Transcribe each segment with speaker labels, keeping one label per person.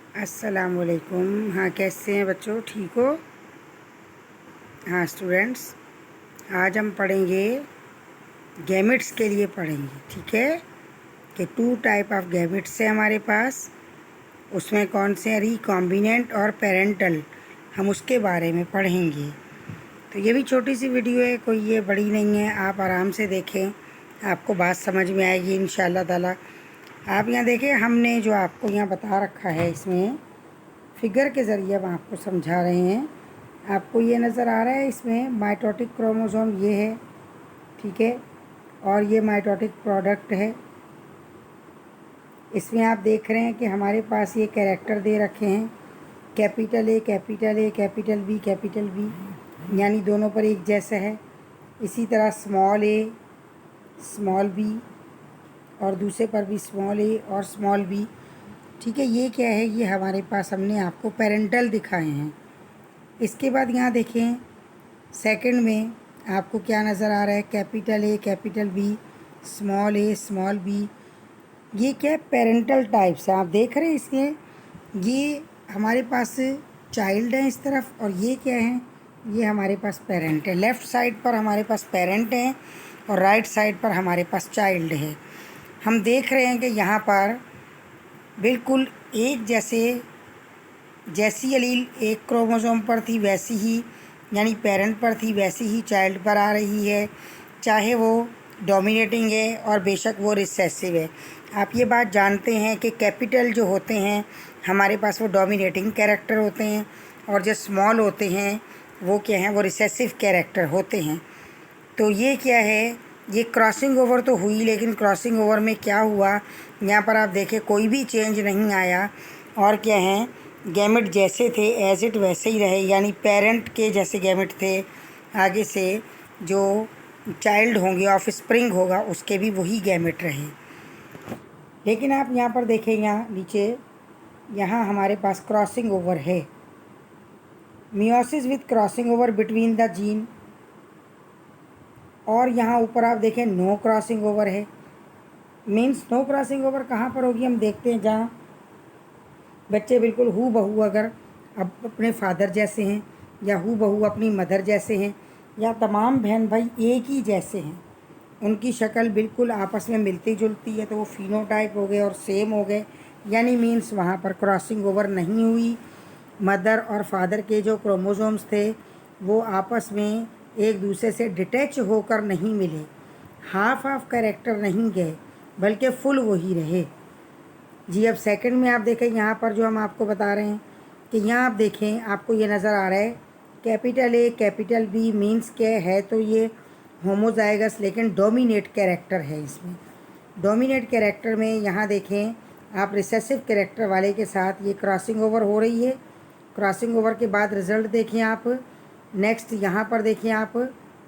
Speaker 1: अस्सलामुअलैकुम। हाँ, कैसे हैं बच्चों, ठीक हो? हाँ स्टूडेंट्स, आज हम पढ़ेंगे गैमेट्स के लिए पढ़ेंगे, ठीक है? कि टू टाइप ऑफ गैमेट्स है हमारे पास। उसमें कौन से हैं, रिकॉम्बिनेंट और पेरेंटल, हम उसके बारे में पढ़ेंगे। तो ये भी छोटी सी वीडियो है, कोई ये बड़ी नहीं है, आप आराम से देखें, आपको बात समझ में आएगी इंशाल्लाह ताला। आप यहाँ देखें, हमने जो आपको यहाँ बता रखा है, इसमें फिगर के ज़रिए हम आपको समझा रहे हैं। आपको ये नज़र आ रहा है, इसमें माइटोटिक क्रोमोसोम ये है, ठीक है, और ये माइटोटिक प्रोडक्ट है। इसमें आप देख रहे हैं कि हमारे पास ये कैरेक्टर दे रखे हैं, capital A capital A capital B capital B, यानी दोनों पर एक जैसा है। इसी तरह स्मॉल ए स्मॉल बी, और दूसरे पर भी स्मॉल ए और स्मॉल बी, ठीक है। ये क्या है, ये हमारे पास हमने आपको पेरेंटल दिखाए हैं। इसके बाद यहाँ देखें, सेकंड में आपको क्या नज़र आ रहा है, capital A capital B small A small B. ये क्या है, पेरेंटल टाइप्स है। आप देख रहे हैं इसके, ये हमारे पास चाइल्ड है इस तरफ, और ये क्या है, ये हमारे पास पेरेंट है। लेफ़्ट साइड पर हमारे पास पेरेंट है और राइट साइड पर हमारे पास चाइल्ड है। हम देख रहे हैं कि यहाँ पर बिल्कुल एक जैसी एलील एक क्रोमोसोम पर थी, वैसी ही, यानी पेरेंट पर थी, वैसी ही चाइल्ड पर आ रही है, चाहे वो डोमिनेटिंग है और बेशक वो रिसेसिव है। आप ये बात जानते हैं कि कैपिटल जो होते हैं हमारे पास, वो डोमिनेटिंग कैरेक्टर होते हैं, और जो स्मॉल होते हैं वो क्या हैं, वो रिसेसिव कैरेक्टर होते हैं। तो ये क्या है, ये क्रॉसिंग ओवर तो हुई, लेकिन क्रॉसिंग ओवर में क्या हुआ, यहाँ पर आप देखें कोई भी चेंज नहीं आया, और क्या है, गैमेट जैसे थे एज इट वैसे ही रहे, यानी पेरेंट के जैसे गैमेट थे। आगे से जो चाइल्ड होंगे, ऑफ स्प्रिंग होगा, उसके भी वही गैमेट रहे। लेकिन आप यहाँ पर देखें, यहाँ नीचे, यहाँ हमारे पास क्रॉसिंग ओवर है, meiosis with crossing over between the gene. और यहाँ ऊपर आप देखें नो क्रॉसिंग ओवर है। मीन्स नो क्रॉसिंग ओवर कहाँ पर होगी, हम देखते हैं, जहाँ बच्चे बिल्कुल हू बहू अगर अब अपने फादर जैसे हैं, या हू बहू अपनी मदर जैसे हैं, या तमाम बहन भाई एक ही जैसे हैं, उनकी शक्ल बिल्कुल आपस में मिलती जुलती है, तो वो फिनोटाइप हो गए और सेम हो गए, यानी मीन्स वहाँ पर क्रॉसिंग ओवर नहीं हुई। मदर और फादर के जो क्रोमोसोम्स थे वो आपस में एक दूसरे से डिटैच होकर नहीं मिले, हाफ ऑफ कैरेक्टर नहीं गए, बल्कि फुल वही रहे। जी, अब सेकंड में आप देखें, यहाँ पर जो हम आपको बता रहे हैं कि यहाँ आप देखें, आपको ये नज़र आ रहा है, capital A capital B means क्या है, तो ये होमोजाइगस, लेकिन डोमिनेट कैरेक्टर है। इसमें डोमिनेट कैरेक्टर में यहाँ देखें आप, रिसेसिव कैरेक्टर वाले के साथ ये क्रॉसिंग ओवर हो रही है। क्रॉसिंग ओवर के बाद रिज़ल्ट देखें आप। नेक्स्ट यहाँ पर देखें आप,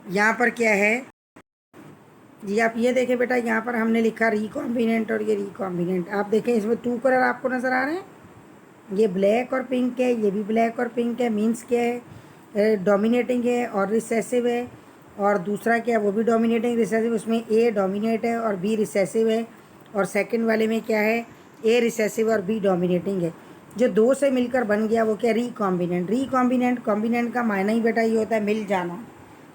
Speaker 1: यहाँ पर क्या है जी, आप ये देखें बेटा, यहाँ पर हमने लिखा रिकॉम्बिनेंट, और ये रिकॉम्बिनेंट। आप देखें इसमें टू कलर आपको नज़र आ रहे हैं, ये ब्लैक और पिंक है, ये भी ब्लैक और पिंक है। मीन्स क्या है, डोमिनेटिंग है और रिसेसिव है। और दूसरा क्या है, वो भी डोमिनेटिंग रिसेसिव, उसमें ए डोमिनेट है और बी रिसेसिव है। और सेकंड वाले में क्या है, ए रिसेसिव और बी डोमिनेटिंग है। जो दो से मिलकर बन गया वो क्या, रिकॉम्बिनेंट। रिकॉम्बिनेंट, कॉम्बिनेंट का मायना ही बेटा ये होता है मिल जाना,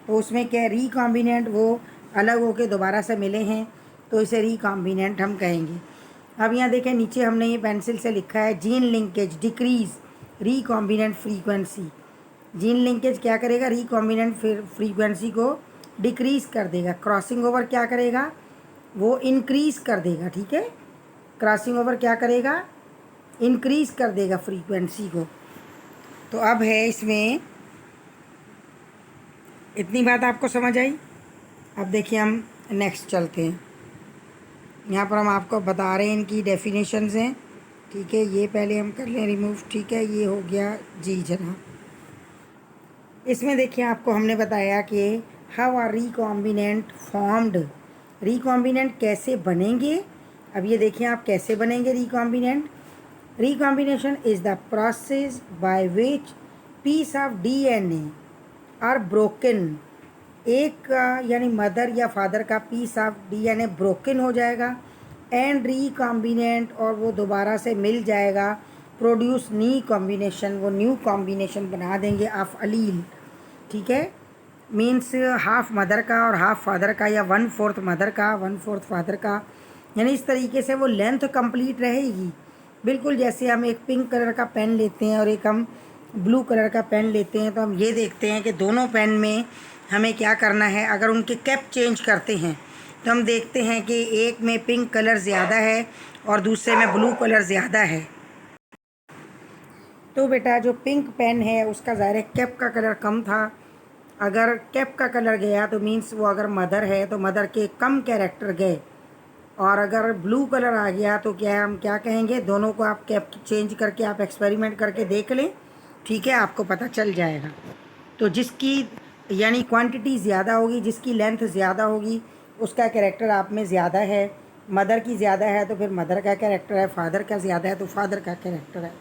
Speaker 1: तो उसमें क्या है, रिकॉम्बिनेंट वो अलग होके दोबारा से मिले हैं, तो इसे रिकॉम्बिनेंट हम कहेंगे। अब यहाँ देखें, नीचे हमने ये पेंसिल से लिखा है, gene linkage decrease recombinant frequency. Gene linkage क्या करेगा, रिकॉम्बिनेंट फ्रीक्वेंसी को डिक्रीज़ कर देगा। क्रॉसिंग ओवर क्या करेगा, वो इंक्रीज़ कर देगा, ठीक है। क्रॉसिंग ओवर क्या करेगा, इंक्रीज़ कर देगा फ्रीक्वेंसी को। तो अब है इसमें इतनी बात आपको समझ आई। अब देखिए हम नेक्स्ट चलते हैं। यहाँ पर हम आपको बता रहे हैं इनकी डेफिनेशंस हैं, ठीक है। ये पहले हम कर लें रिमूव, ठीक है, ये हो गया जी जनाब। इसमें देखिए आपको हमने बताया कि how are recombinant formed, recombinant कैसे बनेंगे। अब ये देखिए आप कैसे बनेंगे recombinant. Recombination is the process by which piece of DNA are broken. एक का यानी मदर या फादर का पीस ऑफ डीएनए ब्रोकन हो जाएगा, एंड रिकॉम्बिनेंट, और वो दोबारा से मिल जाएगा प्रोड्यूस नी कॉम्बिनेशन, वो न्यू कॉम्बिनेशन बना देंगे ऑफ अलील, ठीक है। मीन्स हाफ मदर का और हाफ फादर का, या 1/4 मदर का 1/4 फादर का, यानी इस तरीके से वो लेंथ कंप्लीट रहेगी। बिल्कुल जैसे हम एक पिंक कलर का पेन लेते हैं और एक हम ब्लू कलर का पेन लेते हैं, तो हम ये देखते हैं कि दोनों पेन में हमें क्या करना है। अगर उनके कैप चेंज करते हैं तो हम देखते हैं कि एक में पिंक कलर ज़्यादा है और दूसरे में ब्लू कलर ज़्यादा है। तो बेटा जो पिंक पेन है उसका ज़ाहिर कैप का कलर कम था। अगर कैप का कलर गया तो मीन्स वो अगर मदर है तो मदर के कम कैरेक्टर गए, और अगर ब्लू कलर आ गया तो क्या हम क्या कहेंगे, दोनों को आप कैप चेंज करके आप एक्सपेरिमेंट करके देख लें, ठीक है, आपको पता चल जाएगा। तो जिसकी यानी क्वांटिटी ज़्यादा होगी, जिसकी लेंथ ज़्यादा होगी, उसका कैरेक्टर आप में ज़्यादा है। मदर की ज़्यादा है तो फिर मदर का कैरेक्टर है, फादर का ज़्यादा है तो फादर का कैरेक्टर है,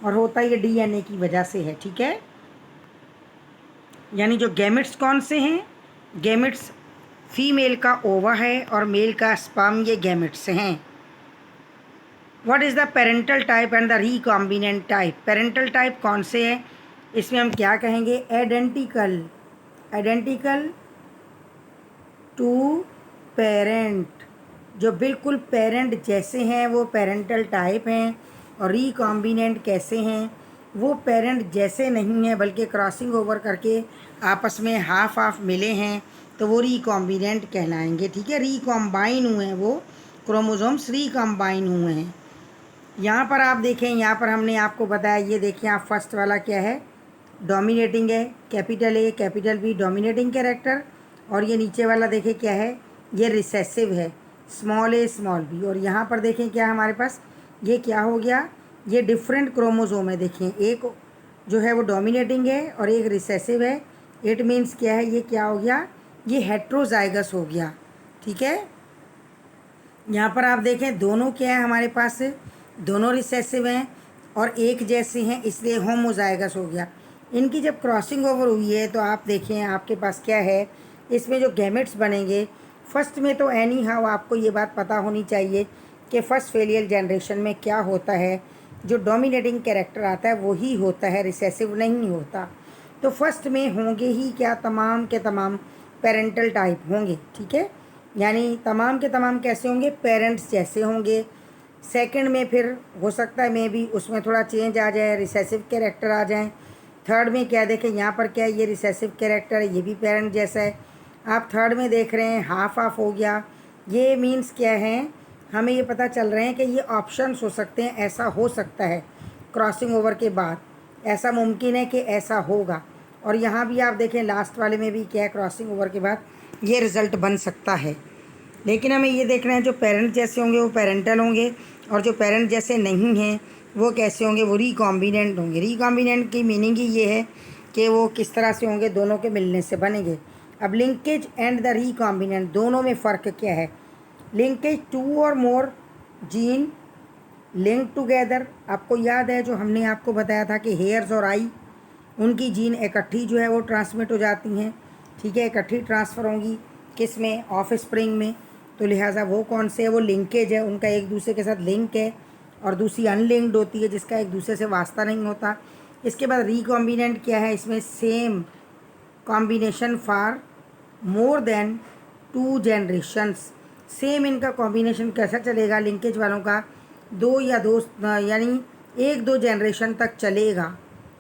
Speaker 1: और होता ये डीएनए की वजह से है, ठीक है। यानी जो गैमेट्स कौन से हैं, गैमेट्स फीमेल का ओवा है और मेल का स्पर्म, ये गैमेट्स हैं। What is the parental type and the recombinant type. Parental type कौन से हैं, इसमें हम क्या कहेंगे, आइडेंटिकल, आइडेंटिकल टू पेरेंट, जो बिल्कुल पेरेंट जैसे हैं वो पेरेंटल टाइप हैं। और रिकॉम्बिनेंट कैसे हैं, वो पेरेंट जैसे नहीं हैं बल्कि क्रॉसिंग ओवर करके आपस में हाफ हाफ मिले हैं, तो वो रिकॉम्बिनेंट कहलाएंगे, ठीक है। रिकॉम्बाइन हुए हैं, वो क्रोमोसोम्स रिकॉम्बाइन हुए हैं। यहाँ पर आप देखें, यहाँ पर हमने आपको बताया, ये देखिए आप फर्स्ट वाला क्या है, डोमिनेटिंग है, capital A capital B dominating character. और ये नीचे वाला देखें क्या है, ये रिसेसिव है, स्मॉल ए स्मॉल बी। और यहाँ पर देखें क्या हमारे पास, ये क्या हो गया, ये डिफरेंट क्रोमोसोम है। देखें एक जो है वो डोमिनेटिंग है और एक रिसेसिव है। इट मीन्स क्या है, ये क्या हो गया, ये हेट्रोजाइगस हो गया, ठीक है। यहाँ पर आप देखें दोनों क्या है हमारे पास, दोनों रिसेसिव हैं और एक जैसे हैं, इसलिए होमोजाइगस हो गया। इनकी जब क्रॉसिंग ओवर हुई है तो आप देखें आपके पास क्या है, इसमें जो गैमेट्स बनेंगे, फर्स्ट में तो एनी हाउ आपको ये बात पता होनी चाहिए कि फर्स्ट फेलियल जनरेशन में क्या होता है, जो डोमिनेटिंग कैरेक्टर आता है वही होता है, रिसेसिव नहीं होता। तो फर्स्ट में होंगे ही क्या, तमाम के तमाम पेरेंटल टाइप होंगे, ठीक है। यानी तमाम के तमाम कैसे होंगे, पेरेंट्स जैसे होंगे। सेकंड में फिर हो सकता है मे बी उसमें थोड़ा चेंज आ जाए, रिसेसिव कैरेक्टर आ जाए। थर्ड में क्या देखें, यहाँ पर क्या है, ये रिसेसिव कैरेक्टर है, ये भी पेरेंट जैसा है। आप थर्ड में देख रहे हैं हाफ हाफ हो गया। ये मीन्स क्या है, हमें ये पता चल रहे हैं कि ये ऑप्शंस हो सकते हैं, ऐसा हो सकता है क्रॉसिंग ओवर के बाद, ऐसा मुमकिन है कि ऐसा होगा। और यहाँ भी आप देखें लास्ट वाले में भी क्या है, क्रॉसिंग ओवर के बाद ये रिज़ल्ट बन सकता है। लेकिन हमें ये देखना है जो पेरेंट जैसे होंगे वो पेरेंटल होंगे, और जो पेरेंट जैसे नहीं हैं वो कैसे होंगे, वो रिकॉम्बिनेंट होंगे। रिकॉम्बिनेंट की मीनिंग ही ये है कि वो किस तरह से होंगे, दोनों के मिलने से बनेंगे। अब लिंकेज एंड द रिकॉम्बिनेंट, दोनों में फ़र्क क्या है। लिंकेज, टू और मोर जीन लिंक टुगेदर। आपको याद है जो हमने आपको बताया था कि हेयर्स और आई, उनकी जीन इकट्ठी जो है वो ट्रांसमिट हो जाती हैं, ठीक है, इकट्ठी ट्रांसफ़र होंगी किस में, ऑफ स्प्रिंग में। तो लिहाजा वो कौन से है, वो लिंकेज है, उनका एक दूसरे के साथ लिंक है। और दूसरी अनलिंक्ड होती है जिसका एक दूसरे से वास्ता नहीं होता। इसके बाद रिकॉम्बिनेंट क्या है, इसमें same combination for more than 2 generations. Same इनका कॉम्बिनेशन कैसा चलेगा लिंकेज वालों का, 2 या 2 यानी 1-2 जनरेशन तक चलेगा,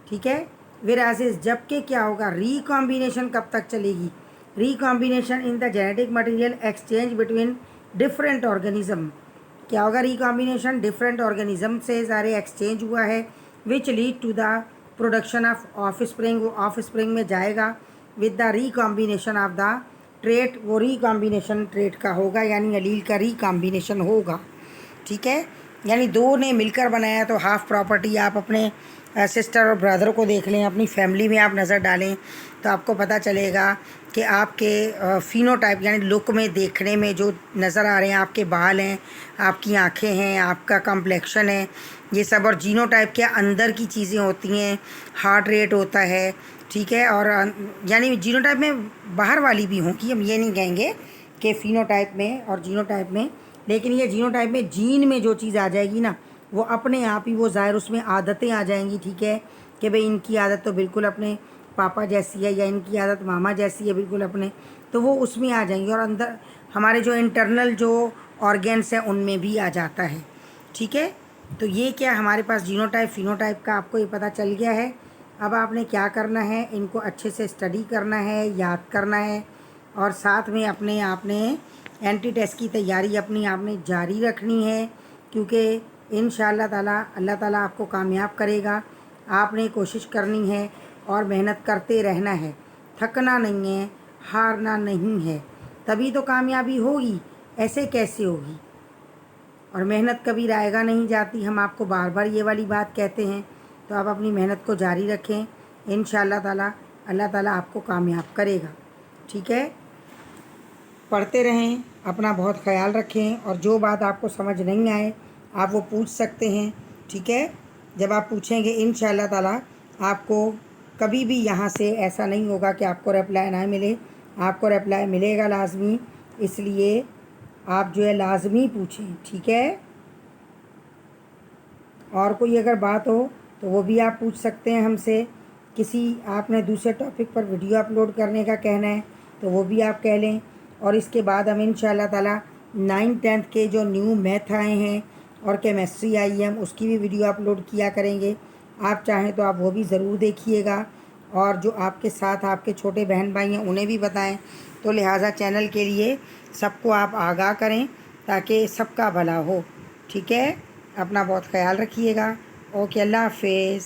Speaker 1: ठीक है। विरासिस, जबकि क्या होगा, रिकॉम्बिनेशन कब तक चलेगी, recombination in the genetic material exchange between different organism. क्या होगा, रिकॉम्बिनेशन डिफरेंट ऑर्गेनिज्म से सारे एक्सचेंज हुआ है, which lead to the production offspring, वो ऑफ स्प्रिंग में जाएगा with the recombination of the trait, वो रिकॉम्बिनेशन ट्रेट का होगा, यानी अलील का रिकॉम्बिनेशन होगा, ठीक है। यानी दो ने मिलकर बनाया तो हाफ प्रॉपर्टी। आप अपने सिस्टर और ब्रदर को देख लें, अपनी फैमिली में आप नज़र डालें तो आपको पता चलेगा कि आपके फिनोटाइप यानी लुक में देखने में जो नज़र आ रहे हैं, आपके बाल हैं, आपकी आंखें हैं, आपका कम्प्लेक्शन है, ये सब, और जीनोटाइप के अंदर की चीज़ें होती हैं, हार्ट रेट होता है, ठीक है। और यानी जीनोटाइप में बाहर वाली भी होंगी, हम ये नहीं कहेंगे कि फिनोटाइप में और जीनोटाइप में, लेकिन ये जीनोटाइप में जीन में जो चीज़ आ जाएगी ना वो अपने आप ही वो ज़ाहिर उसमें आदतें आ जाएंगी, ठीक है, कि भाई इनकी आदत तो बिल्कुल अपने पापा जैसी है या इनकी आदत मामा जैसी है बिल्कुल अपने, तो वो उसमें आ जाएंगी और अंदर हमारे जो इंटरनल जो ऑर्गेन्स हैं उनमें भी आ जाता है, ठीक है। तो ये क्या हमारे पास जीनोटाइप फिनोटाइप का आपको ये पता चल गया है। अब आपने क्या करना है, इनको अच्छे से स्टडी करना है, याद करना है और साथ में अपने आपने एंटी टेस्ट की तैयारी अपनी आपने जारी रखनी है, क्योंकि इंशाअल्लाह ताला अल्लाह ताला आपको कामयाब करेगा। आपने कोशिश करनी है और मेहनत करते रहना है, थकना नहीं है, हारना नहीं है, तभी तो कामयाबी होगी, ऐसे कैसे होगी। और मेहनत कभी रायगा नहीं जाती, हम आपको बार बार ये वाली बात कहते हैं। तो आप अपनी मेहनत को जारी रखें, इंशाअल्लाह ताला अल्लाह ताला आपको कामयाब करेगा, ठीक है। पढ़ते रहें, अपना बहुत ख्याल रखें और जो बात आपको समझ नहीं आए आप वो पूछ सकते हैं, ठीक है। जब आप पूछेंगे इंशाअल्लाह ताला आपको कभी भी यहाँ से ऐसा नहीं होगा कि आपको रिप्लाई ना मिले, आपको रिप्लाई मिलेगा लाजमी। इसलिए आप जो है लाजमी पूछें, ठीक है। और कोई अगर बात हो तो वो भी आप पूछ सकते हैं हमसे। किसी आपने दूसरे टॉपिक पर वीडियो अपलोड करने का कहना है तो वो भी आप कह लें। और इसके बाद हम इंशाअल्लाह ताला 9th-10th के जो न्यू मैथ आए हैं और केमिस्ट्री आई है हम उसकी भी वीडियो अपलोड किया करेंगे। आप चाहें तो आप वो भी ज़रूर देखिएगा और जो आपके साथ आपके छोटे बहन भाई हैं उन्हें भी बताएं। तो लिहाजा चैनल के लिए सबको आप आगाह करें ताकि सबका भला हो, ठीक है। अपना बहुत ख्याल रखिएगा। ओके, अल्लाह हाफिज़।